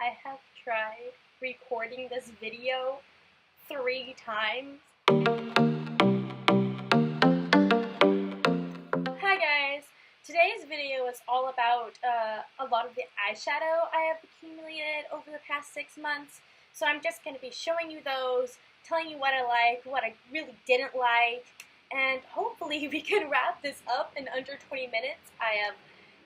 I have tried recording this video 3 times. Hi guys! Today's video is all about a lot of the eyeshadow I have accumulated over the past 6 months. So I'm just going to be showing you those, telling you what I like, what I really didn't like, and hopefully we can wrap this up in under 20 minutes. I have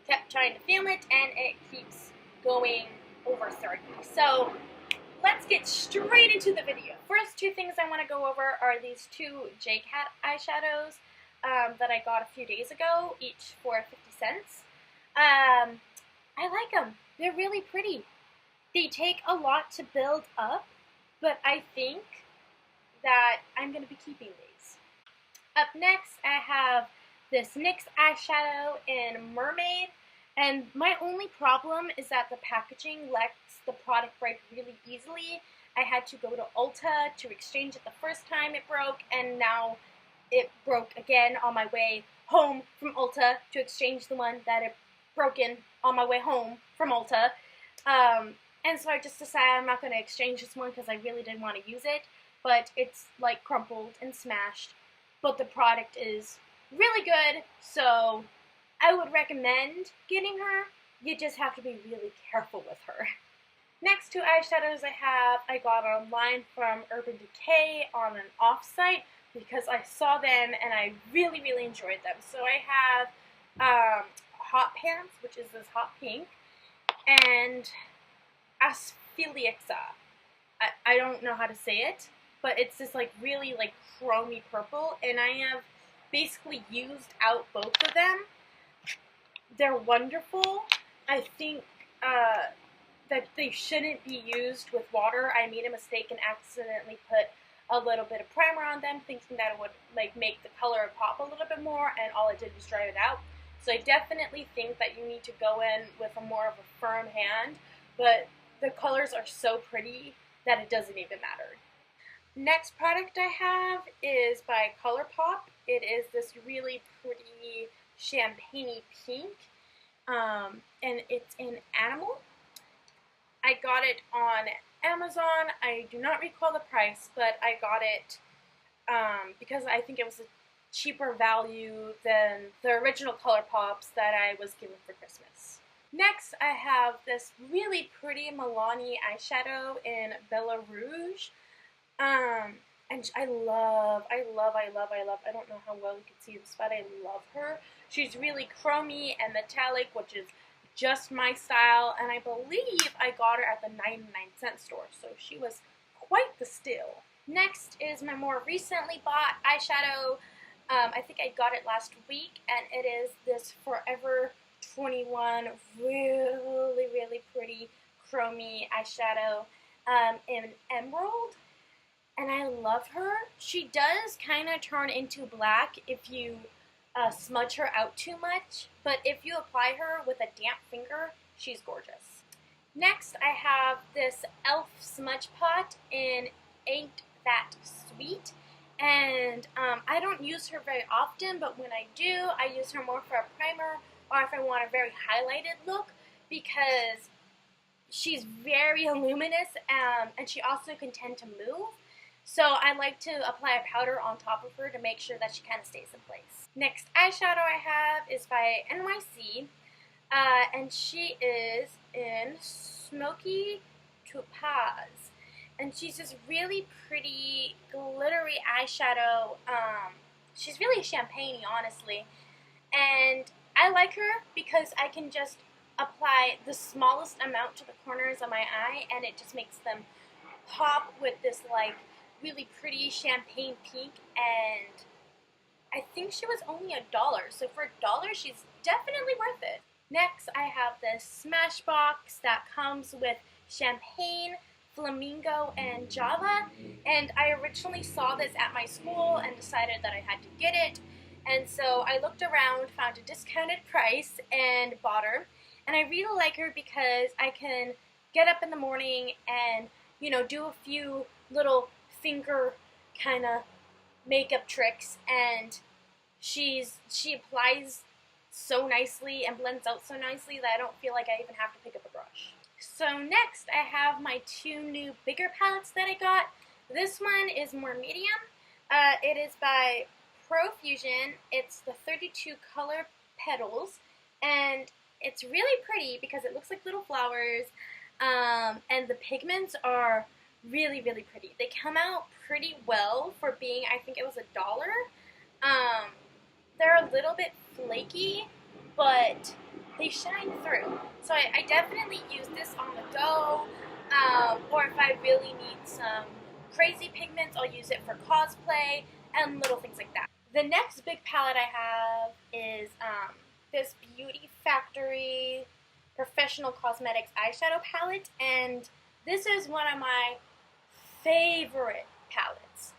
kept trying to film it and it keeps going over 30. So let's get straight into the video. First 2 things I want to go over are these 2 J-Cat eyeshadows that I got a few days ago, each for 50 cents. I like them. They're really pretty. They take a lot to build up, but I think that I'm going to be keeping these. Up next, I have this NYX eyeshadow in Mermaid. And my only problem is that the packaging lets the product break really easily. I had to go to Ulta to exchange it the first time it broke, and now it broke again on my way home from Ulta to exchange the one that it broken on my way home from Ulta. And so I just decided I'm not going to exchange this one because I really didn't want to use it, but it's like crumpled and smashed. But the product is really good, so I would recommend getting her. You just have to be really careful with her. Next 2 eyeshadows I got online from Urban Decay on an off-site because I saw them and I really enjoyed them. So I have Hot Pants, which is this hot pink, and Asphylixa. I don't know how to say it, but it's this like really like chromy purple, and I have basically used out both of them. They're wonderful. I think that they shouldn't be used with water. I made a mistake and accidentally put a little bit of primer on them, thinking that it would like make the color pop a little bit more, and all it did was dry it out. So I definitely think that you need to go in with a more of a firm hand, but the colors are so pretty that it doesn't even matter. Next product I have is by ColourPop. It is this really pretty champagne-y pink, and it's in Animal. I got it on Amazon. I do not recall the price, but I got it because I think it was a cheaper value than the original ColourPops that I was given for Christmas. Next, I have this really pretty Milani eyeshadow in Bella Rouge. And I love, I don't know how well you can see this, but I love her. She's really chromy and metallic, which is just my style, and I believe I got her at the 99-cent store, so she was quite the steal. Next is my more recently bought eyeshadow. I think I got it last week, and it is this Forever 21 really pretty chromy eyeshadow in Emerald. And I love her. She does kind of turn into black if you smudge her out too much, but if you apply her with a damp finger, she's gorgeous. Next, I have this e.l.f. smudge pot in Ain't That Sweet, and I don't use her very often, but when I do, I use her more for a primer or if I want a very highlighted look, because she's very luminous, and she also can tend to move. So I like to apply a powder on top of her to make sure that she kind of stays in place. Next eyeshadow I have is by NYC, and she is in Smoky Topaz. And she's this really pretty glittery eyeshadow. She's really champagne-y, honestly. And I like her because I can just apply the smallest amount to the corners of my eye, and it just makes them pop with this like really pretty champagne pink, and I think she was only $1, so for $1 she's definitely worth it. Next, I have this Smashbox that comes with champagne, flamingo, and java, and I originally saw this at my school and decided that I had to get it, and so I looked around, found a discounted price, and bought her. And I really like her because I can get up in the morning and, you know, do a few little finger kind of makeup tricks, and she applies so nicely and blends out so nicely that I don't feel like I even have to pick up a brush. So next I have my two new bigger palettes that I got. This one is more medium. It is by Profusion. It's the 32 color petals, and it's really pretty because it looks like little flowers, and the pigments are really, really pretty. They come out pretty well for being, I think it was $1. They're a little bit flaky, but they shine through. So I definitely use this on the go, or if I really need some crazy pigments, I'll use it for cosplay and little things like that. The next big palette I have is this Beauty Factory Professional Cosmetics eyeshadow palette, and this is one of my favorite palettes.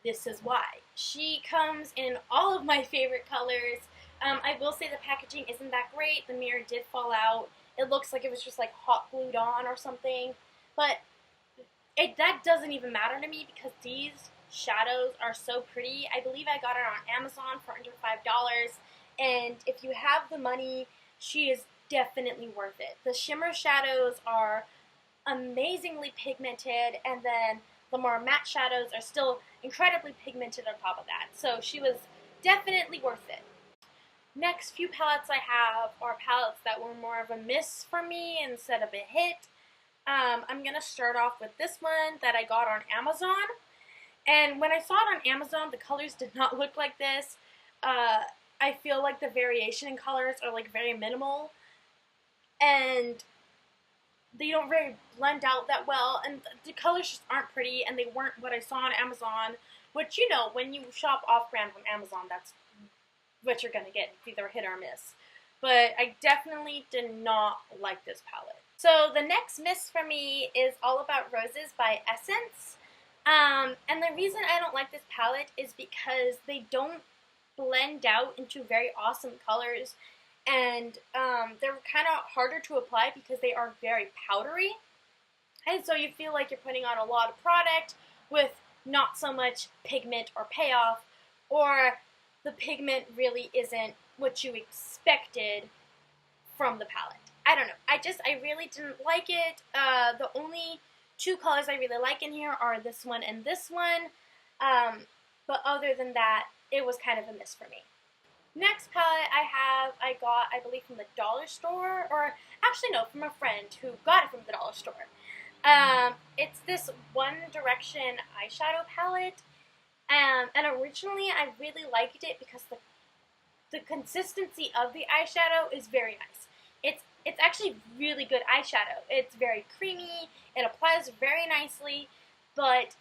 This is why. She comes in all of my favorite colors. I will say the packaging isn't that great. The mirror did fall out. It looks like it was just like hot glued on or something. But that doesn't even matter to me because these shadows are so pretty. I believe I got it on Amazon for under $5. And if you have the money, she is definitely worth it. The shimmer shadows are amazingly pigmented, and then the more matte shadows are still incredibly pigmented on top of that. So she was definitely worth it. Next few palettes I have are palettes that were more of a miss for me instead of a hit. I'm going to start off with this one that I got on Amazon. And when I saw it on Amazon, the colors did not look like this. I feel like the variation in colors are like very minimal, and they don't really blend out that well, and the colors just aren't pretty, and they weren't what I saw on Amazon, which, you know, when you shop off-brand from Amazon, that's what you're going to get. It's either a hit or a miss. But I definitely did not like this palette. So the next miss for me is All About Roses by Essence. And the reason I don't like this palette is because they don't blend out into very awesome colors, and they're kind of harder to apply because they are very powdery, and so you feel like you're putting on a lot of product with not so much pigment or payoff, or the pigment really isn't what you expected from the palette. I don't know. I really didn't like it. The only two colors I really like in here are this one and this one, but other than that, it was kind of a miss for me. Next palette I got, I believe, from the dollar store, or actually no, from a friend who got it from the dollar store. It's this One Direction eyeshadow palette, and originally I really liked it because the consistency of the eyeshadow is very nice. It's actually really good eyeshadow. It's very creamy, it applies very nicely, but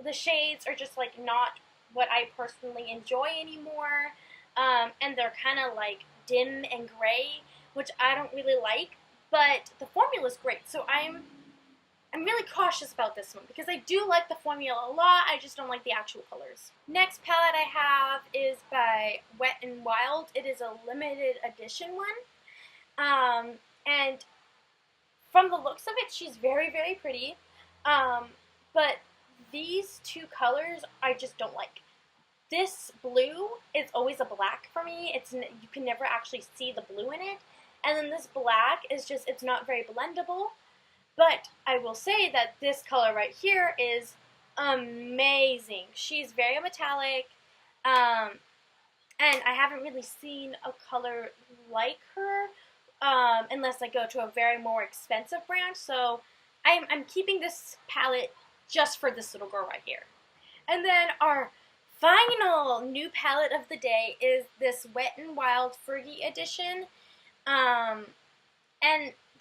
the shades are just like not what I personally enjoy anymore. And they're kind of like dim and gray, which I don't really like, but the formula is great, so I'm really cautious about this one because I do like the formula a lot, I just don't like the actual colors. Next palette I have is by Wet n Wild. It is a limited edition one, and from the looks of it, she's very, very pretty, but these two colors I just don't like. This blue is always a black for me. You can never actually see the blue in it. And then this black is just, it's not very blendable. But I will say that this color right here is amazing. She's very metallic. And I haven't really seen a color like her unless I go to a very more expensive brand. So I'm keeping this palette just for this little girl right here. And then our final new palette of the day is this Wet n Wild Fergie edition, and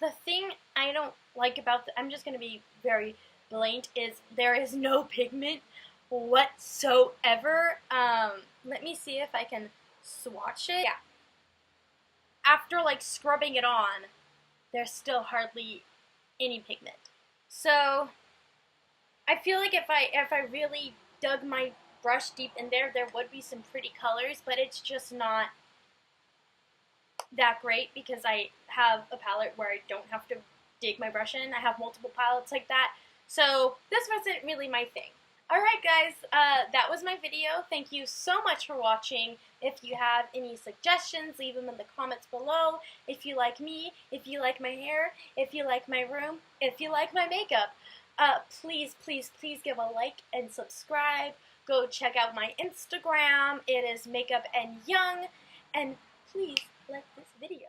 the thing I don't like about I'm just going to be very blatant, is there is no pigment whatsoever. Let me see if I can swatch it. Yeah. After like scrubbing it on, there's still hardly any pigment. So I feel like if I really dug my brush deep in there would be some pretty colors, but it's just not that great because I have a palette where I don't have to dig my brush in. I have multiple palettes like that, so this wasn't really my thing. Alright guys, that was my video. Thank you so much for watching. If you have any suggestions, leave them in the comments below. If you like me, if you like my hair, if you like my room, if you like my makeup, please, please, please give a like and subscribe. Go check out my Instagram. It is Makeup and Young. And please like this video.